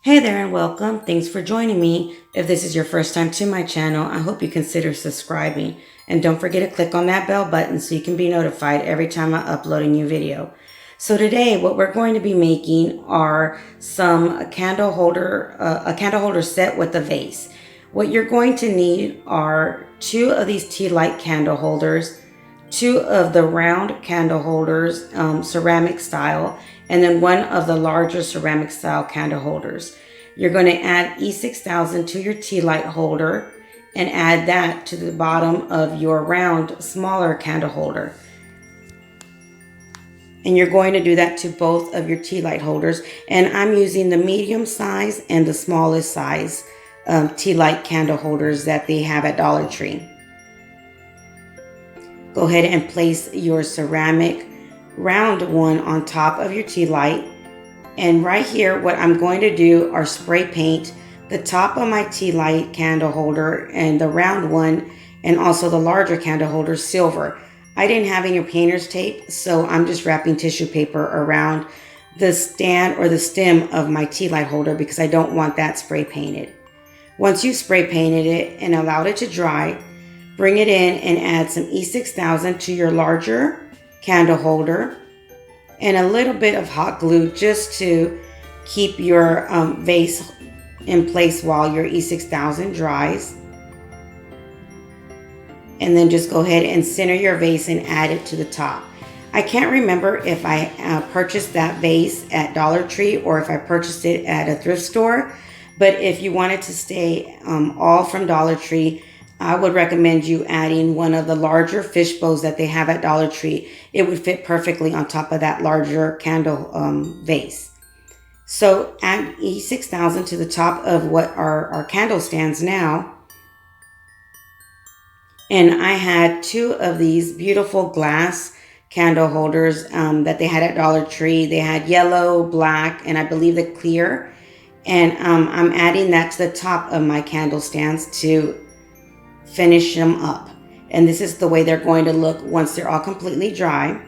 Hey there and welcome. Thanks for joining me. If this is your first time to my channel, I hope you consider subscribing. And don't forget to click on that bell button so you can be notified every time I upload a new video. So today what we're going to be making are a candle holder set with a vase. What you're going to need are two of these tea light candle holders, two of the round candle holders, ceramic style, and then one of the larger ceramic style candle holders. You're going to add E6000 to your tea light holder and add that to the bottom of your round, smaller candle holder. And you're going to do that to both of your tea light holders. And I'm using the medium size and the smallest size tea light candle holders that they have at Dollar Tree. Go ahead and place your ceramic round one on top of your tea light. And right here, what I'm going to do are spray paint the top of my tea light candle holder and the round one, and also the larger candle holder, silver. I didn't have any painter's tape, so I'm just wrapping tissue paper around the stand or the stem of my tea light holder because I don't want that spray painted. Once you've spray painted it and allowed it to dry, bring it in and add some E6000 to your larger candle holder and a little bit of hot glue just to keep your vase in place while your E6000 dries. And then just go ahead and center your vase and add it to the top. I can't remember if I purchased that vase at Dollar Tree or if I purchased it at a thrift store, but if you wanted to stay all from Dollar Tree, I would recommend you adding one of the larger fish bowls that they have at Dollar Tree. It would fit perfectly on top of that larger candle vase. So add E6000 to the top of what are our candle stands now. And I had two of these beautiful glass candle holders that they had at Dollar Tree. They had yellow, black, and I believe the clear. And I'm adding that to the top of my candle stands to finish them up. And this is the way they're going to look once they're all completely dry.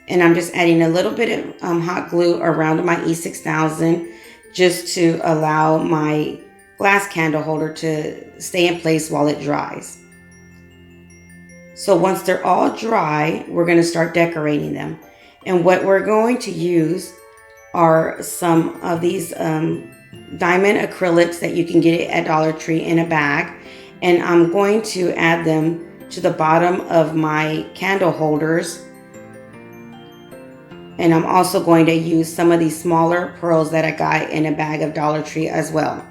And I'm just adding a little bit of hot glue around my E6000 just to allow my glass candle holder to stay in place while it dries. So once they're all dry, we're going to start decorating them. And what we're going to use are some of these diamond acrylics that you can get at Dollar Tree in a bag. And I'm going to add them to the bottom of my candle holders. And I'm also going to use some of these smaller pearls that I got in a bag of Dollar Tree as well.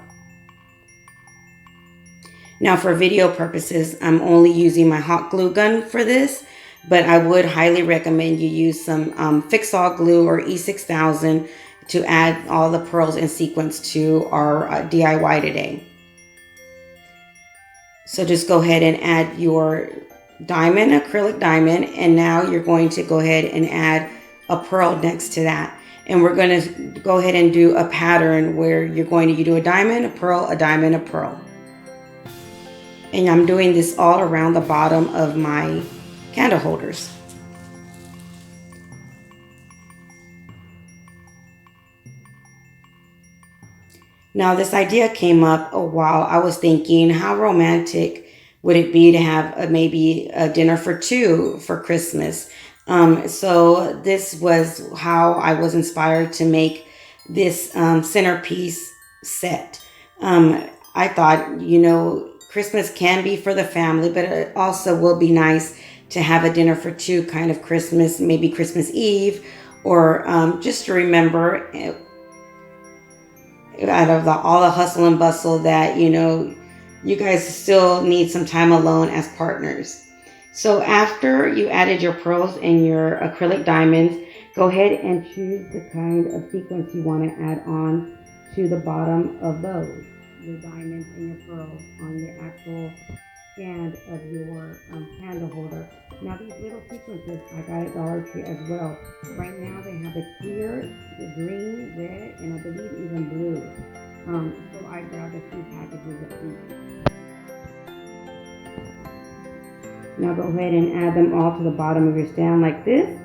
Now for video purposes, I'm only using my hot glue gun for this, but I would highly recommend you use some fix-all glue or E6000 to add all the pearls in sequence to our DIY today. So just go ahead and add your acrylic diamond, and now you're going to go ahead and add a pearl next to that. And we're going to go ahead and do a pattern where you're going to do a diamond, a pearl, a diamond, a pearl. And I'm doing this all around the bottom of my candle holders. Now this idea came up while I was thinking, how romantic would it be to have maybe a dinner for two for Christmas? So this was how I was inspired to make this centerpiece set. I thought, Christmas can be for the family, but it also will be nice to have a dinner for two kind of Christmas, maybe Christmas Eve, or just to remember out of all the hustle and bustle that, you guys still need some time alone as partners. So after you added your pearls and your acrylic diamonds, go ahead and choose the kind of sequence you want to add on to the bottom of those, your diamonds and your pearls on the actual stand of your candle holder. Now these little sequences I got at Dollar Tree as well. Right now they have the clear, the green, red, and I believe even blue. So I grabbed a few packages of each. Now go ahead and add them all to the bottom of your stand like this.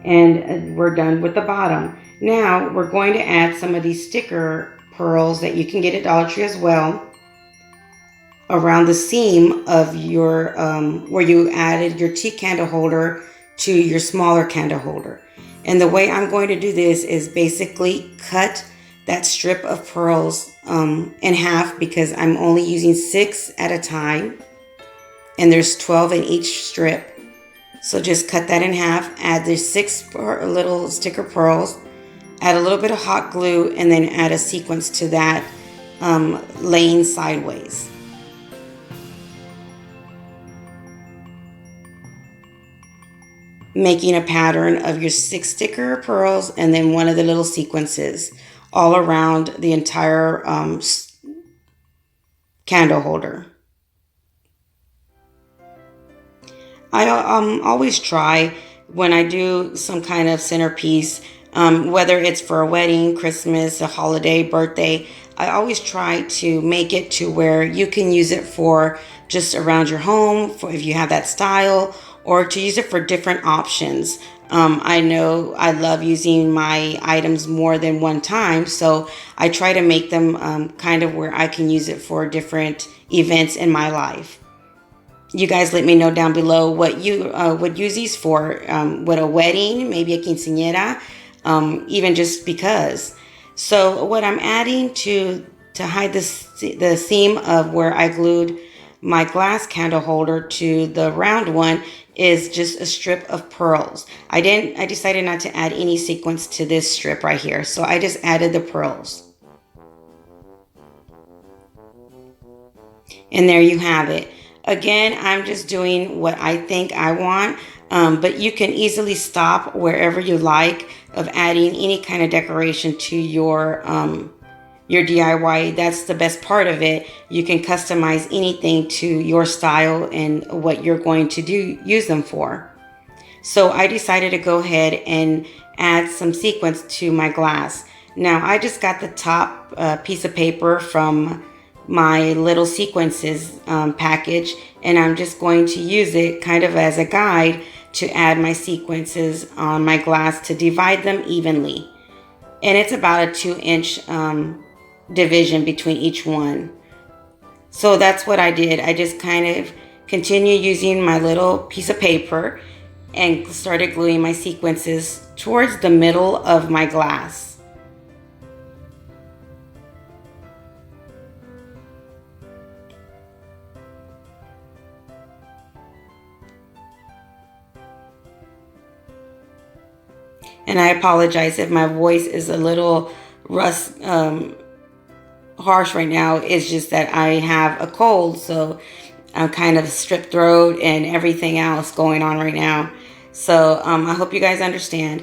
And we're done with the bottom. Now we're going to add some of these sticker pearls that you can get at Dollar Tree as well around the seam of your where you added your tea candle holder to your smaller candle holder. And the way I'm going to do this is basically cut that strip of pearls in half, because I'm only using 6 at a time and there's 12 in each strip. So just cut that in half, add the 6 little sticker pearls, add a little bit of hot glue, and then add a sequence to that laying sideways. Making a pattern of your 6 sticker pearls and then one of the little sequences all around the entire candle holder. I always try when I do some kind of centerpiece, whether it's for a wedding, Christmas, a holiday, birthday, I always try to make it to where you can use it for just around your home, for if you have that style, or to use it for different options. I know I love using my items more than one time, so I try to make them kind of where I can use it for different events in my life. You guys let me know down below what you would use these for. With a wedding, maybe a quinceanera, even just because. So what I'm adding to hide the seam of where I glued my glass candle holder to the round one is just a strip of pearls. I decided not to add any sequence to this strip right here, so I just added the pearls. And there you have it. Again, I'm just doing what I think I want, but you can easily stop wherever you like of adding any kind of decoration to your DIY. That's the best part of it. You can customize anything to your style and what you're going to use them for. So I decided to go ahead and add some sequins to my glass. Now I just got the top piece of paper from my little sequences package, and I'm just going to use it kind of as a guide to add my sequences on my glass to divide them evenly. And it's about a 2-inch division between each one. So that's what I did. I just kind of continued using my little piece of paper and started gluing my sequences towards the middle of my glass. And I apologize if my voice is a little harsh right now. It's just that I have a cold, so I'm kind of strep throat and everything else going on right now. So I hope you guys understand.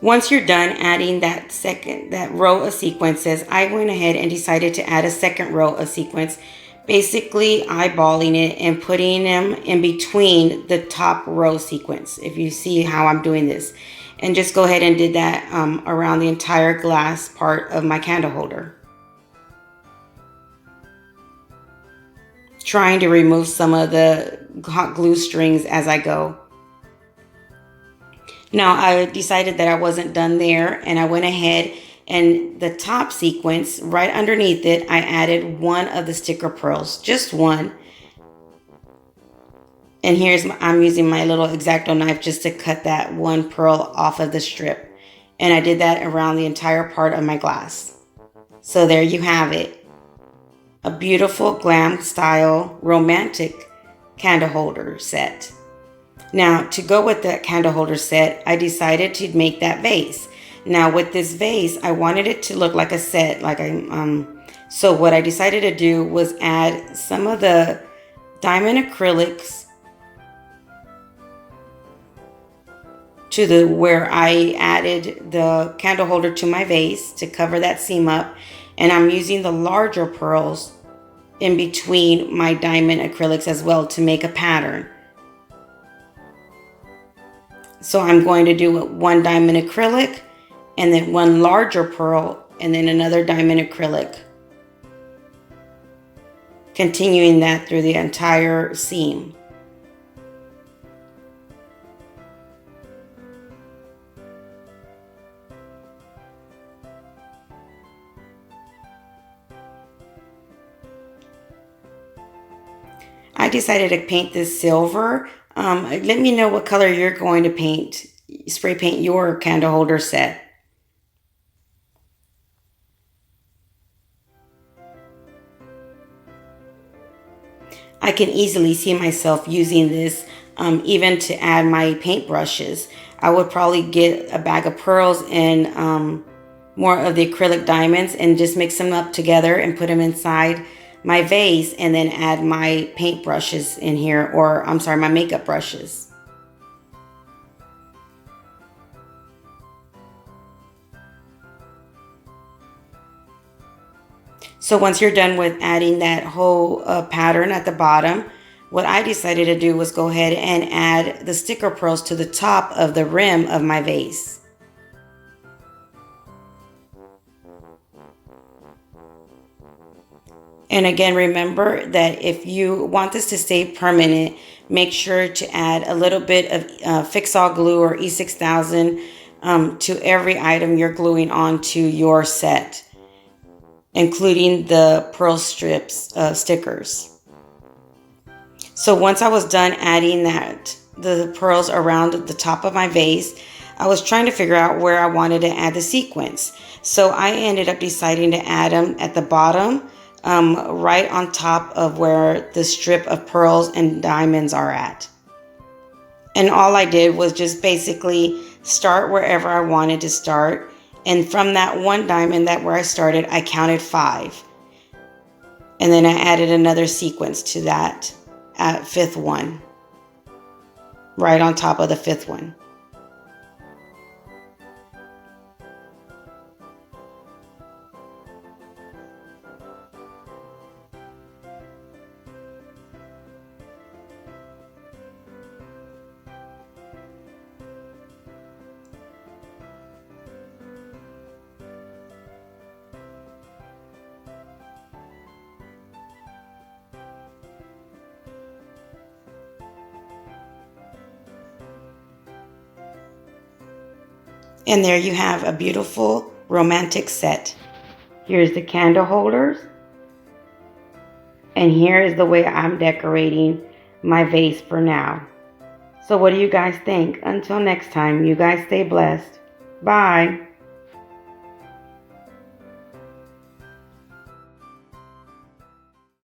Once you're done adding that row of sequences, I went ahead and decided to add a second row of sequence, basically eyeballing it and putting them in between the top row sequence, if you see how I'm doing this. And just go ahead and did that around the entire glass part of my candle holder. Trying to remove some of the hot glue strings as I go. Now I decided that I wasn't done there, and I went ahead and the top sequence, right underneath it, I added one of the sticker pearls, just one. And I'm using my little X-Acto knife just to cut that one pearl off of the strip. And I did that around the entire part of my glass. So there you have it. A beautiful glam style romantic candle holder set. Now to go with the candle holder set, I decided to make that vase. Now with this vase, I wanted it to look like a set. So what I decided to do was add some of the diamond acrylics to where I added the candle holder to my vase to cover that seam up. And I'm using the larger pearls in between my diamond acrylics as well to make a pattern. So I'm going to do one diamond acrylic and then one larger pearl and then another diamond acrylic. Continuing that through the entire seam. I decided to paint this silver. Let me know what color you're going to paint, spray paint your candle holder set. I can easily see myself using this even to add my paint brushes. I would probably get a bag of pearls and more of the acrylic diamonds and just mix them up together and put them inside my vase and then add my paint brushes in here, or I'm sorry, my makeup brushes. So once you're done with adding that whole pattern at the bottom, what I decided to do was go ahead and add the sticker pearls to the top of the rim of my vase. And again, remember that if you want this to stay permanent, make sure to add a little bit of Fix-All glue or E6000 to every item you're gluing onto your set, including the pearl strips stickers. So once I was done adding the pearls around the top of my vase, I was trying to figure out where I wanted to add the sequins. So I ended up deciding to add them at the bottom, right on top of where the strip of pearls and diamonds are at. And all I did was just basically start wherever I wanted to start. And from that one diamond where I started, I counted 5. And then I added another sequence to that at 5th one, right on top of the 5th one. And there you have a beautiful romantic set. Here's the candle holders. And here is the way I'm decorating my vase for now. So what do you guys think? Until next time, you guys stay blessed. Bye.